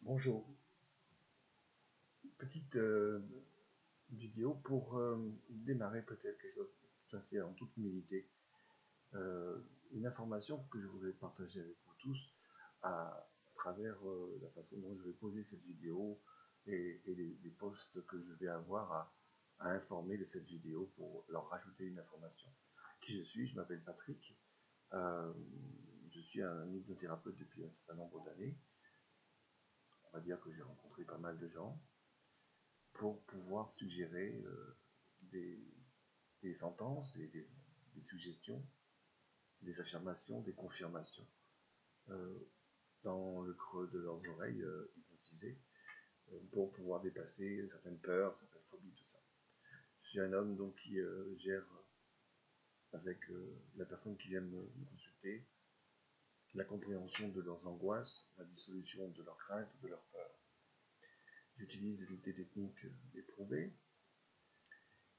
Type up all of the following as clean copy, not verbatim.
Bonjour, petite vidéo pour démarrer peut-être quelque chose tout à fait en toute humilité. Une information que je voudrais partager avec vous tous à travers la façon dont je vais poser cette vidéo et les posts que je vais avoir à informer de cette vidéo pour leur rajouter une information. Qui je suis? Je m'appelle Patrick. Je suis un hypnothérapeute depuis un certain nombre d'années. On va dire que j'ai rencontré pas mal de gens pour pouvoir suggérer des sentences, des suggestions, des affirmations, des confirmations euh, dans le creux de leurs oreilles hypnotisées pour pouvoir dépasser certaines peurs, certaines phobies, tout ça. Je suis un homme donc qui gère avec la personne qui vient me consulter la compréhension de leurs angoisses, la dissolution de leurs craintes, de leurs peurs. J'utilise des techniques éprouvées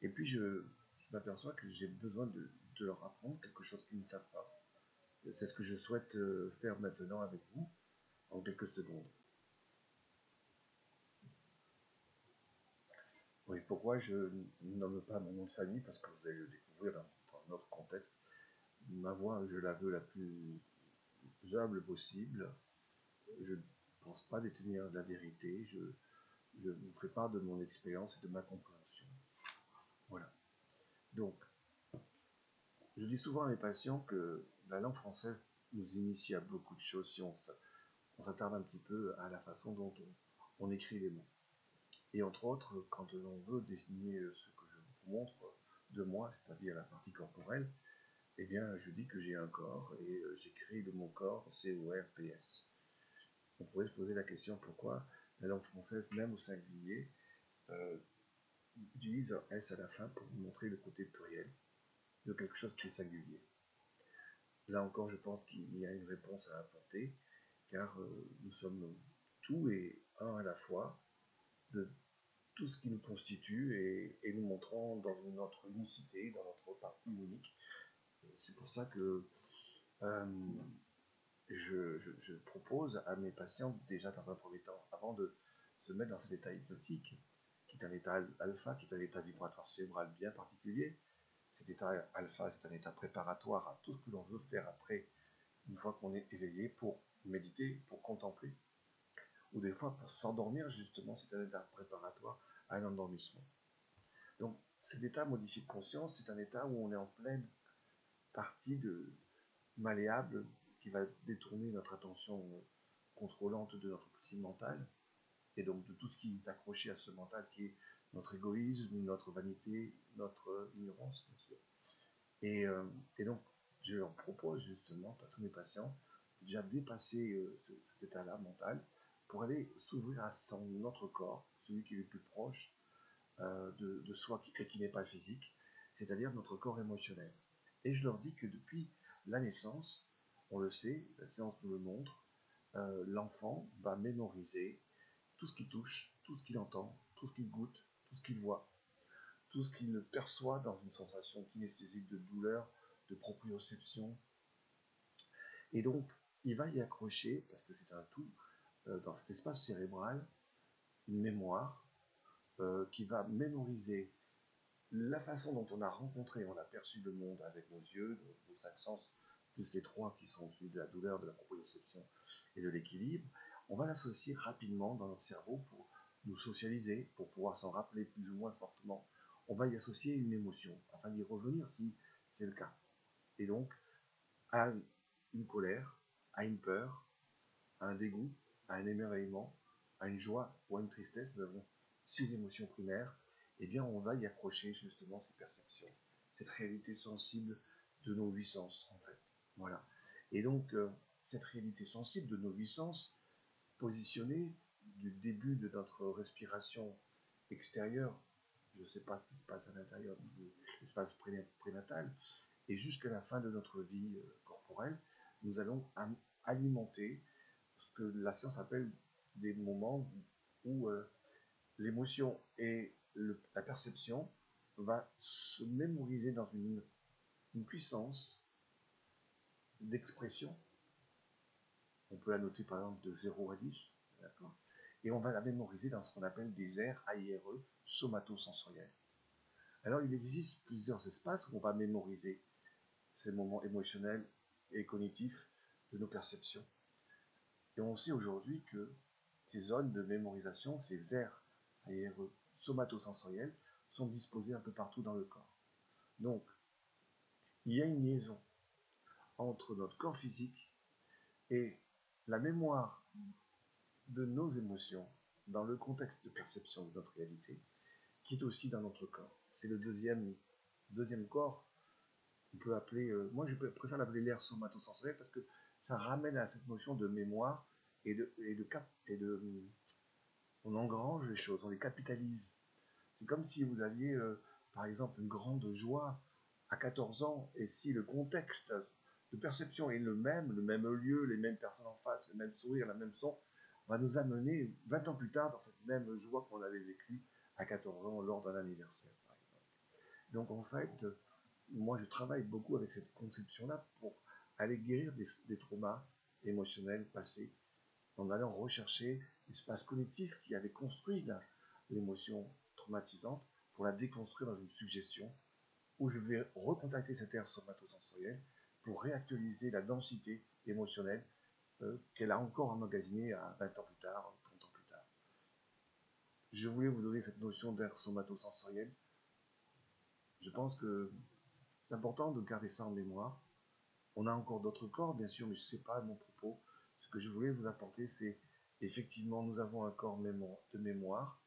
et puis je m'aperçois que j'ai besoin de leur apprendre quelque chose qu'ils ne savent pas. C'est ce que je souhaite faire maintenant avec vous en quelques secondes. Oui, pourquoi je nomme pas mon nom de famille? Parce que vous allez le découvrir dans un autre contexte. Ma voix, je la veux la plus humble possible. Je ne pense pas détenir la vérité. Je vous fais part de mon expérience et de ma compréhension. Voilà. Donc, je dis souvent à mes patients que la langue française nous initie à beaucoup de choses si on s'attarde un petit peu à la façon dont on écrit les mots. Et entre autres, quand on veut désigner ce que je vous montre de moi, c'est-à-dire la partie corporelle, eh bien, je dis que j'ai un corps et j'écris de mon corps C-O-R-P-S. On pourrait se poser la question pourquoi la langue française, même au singulier, utilise un S à la fin pour montrer le côté pluriel de quelque chose qui est singulier. Là encore, je pense qu'il y a une réponse à apporter, car nous sommes tout et un à la fois de tout ce qui nous constitue et nous montrant dans notre unicité, dans notre partie unique. C'est pour ça que je propose à mes patients, déjà dans un premier temps, avant de se mettre dans cet état hypnotique, qui est un état alpha, qui est un état vibratoire cérébral bien particulier. Cet état alpha, c'est un état préparatoire à tout ce que l'on veut faire après, une fois qu'on est éveillé, pour méditer, pour contempler, ou des fois pour s'endormir, justement, c'est un état préparatoire à un endormissement. Donc, cet état modifié de conscience, c'est un état où on est en pleine partie de malléable qui va détourner notre attention contrôlante de notre petit mental, et donc de tout ce qui est accroché à ce mental qui est notre égoïsme, notre vanité, notre ignorance, bien sûr. Et donc, je leur propose justement à tous mes patients de déjà dépasser cet état-là mental pour aller s'ouvrir à son autre corps, celui qui est le plus proche de soi et qui n'est pas physique, c'est-à-dire notre corps émotionnel. Et je leur dis que depuis la naissance, on le sait, la science nous le montre, l'enfant va mémoriser tout ce qu'il touche, tout ce qu'il entend, tout ce qu'il goûte, tout ce qu'il voit, tout ce qu'il perçoit dans une sensation kinesthésique de douleur, de proprioception. Et donc, il va y accrocher, parce que c'est un tout, dans cet espace cérébral, une mémoire qui va mémoriser la façon dont on a rencontré, on a perçu le monde avec nos yeux, nos cinq sens, plus les trois qui sont celui de la douleur, de la proprioception et de l'équilibre, on va l'associer rapidement dans notre cerveau pour nous socialiser, pour pouvoir s'en rappeler plus ou moins fortement. On va y associer une émotion, afin d'y revenir si c'est le cas. Et donc, à une colère, à une peur, à un dégoût, à un émerveillement, à une joie ou à une tristesse, nous avons 6 émotions primaires, eh bien on va y accrocher justement ces perceptions, cette réalité sensible de nos 8 sens en fait. Voilà. Et donc cette réalité sensible de nos 8 sens, positionnée du début de notre respiration extérieure, je ne sais pas ce qui se passe à l'intérieur de l'espace prénatal, et jusqu'à la fin de notre vie corporelle, nous allons alimenter ce que la science appelle des moments où l'émotion et la perception va se mémoriser dans une puissance d'expression. On peut la noter par exemple de 0 à 10, d'accord ? et on va la mémoriser dans ce qu'on appelle des aires AIRE somatosensorielles. Alors il existe plusieurs espaces où on va mémoriser ces moments émotionnels et cognitifs de nos perceptions. Et on sait aujourd'hui que ces zones de mémorisation, ces aires AIRE somatosensorielles, sont disposées un peu partout dans le corps. Donc, il y a une liaison entre notre corps physique et la mémoire de nos émotions dans le contexte de perception de notre réalité, qui est aussi dans notre corps. C'est le deuxième corps qu'on peut appeler, moi je préfère l'appeler l'aire somatosensorielle parce que ça ramène à cette notion de mémoire on engrange les choses, on les capitalise. C'est comme si vous aviez, par exemple, une grande joie à 14 ans, et si le contexte de perception est le même lieu, les mêmes personnes en face, le même sourire, la même son, va nous amener 20 ans plus tard dans cette même joie qu'on avait vécue à 14 ans lors d'un anniversaire, par exemple. Donc en fait, moi je travaille beaucoup avec cette conception-là pour aller guérir des traumas émotionnels passés, en allant rechercher l'espace cognitif qui avait construit l'émotion traumatisante pour la déconstruire dans une suggestion où je vais recontacter cette aire somatosensorielle pour réactualiser la densité émotionnelle qu'elle a encore emmagasinée à 20 ans plus tard, 30 ans plus tard. Je voulais vous donner cette notion d'aire somatosensorielle. Je pense que c'est important de garder ça en mémoire. On a encore d'autres corps, bien sûr, mais je ne sais pas mon propos. Ce que je voulais vous apporter, c'est effectivement, nous avons un corps de mémoire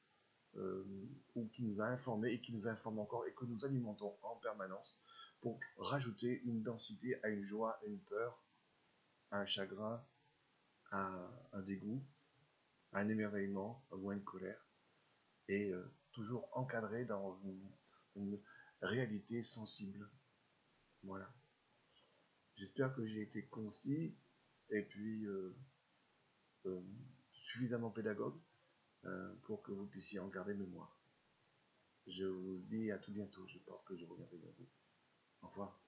ou qui nous a informés et qui nous informe encore et que nous alimentons en permanence pour rajouter une densité à une joie, à une peur, à un chagrin, à un dégoût, à un émerveillement ou à une colère, et toujours encadré dans une réalité sensible. Voilà. J'espère que j'ai été concis et puis suffisamment pédagogue pour que vous puissiez en garder mémoire. Je vous dis à tout bientôt. Je pense que je reviendrai vers vous. Au revoir.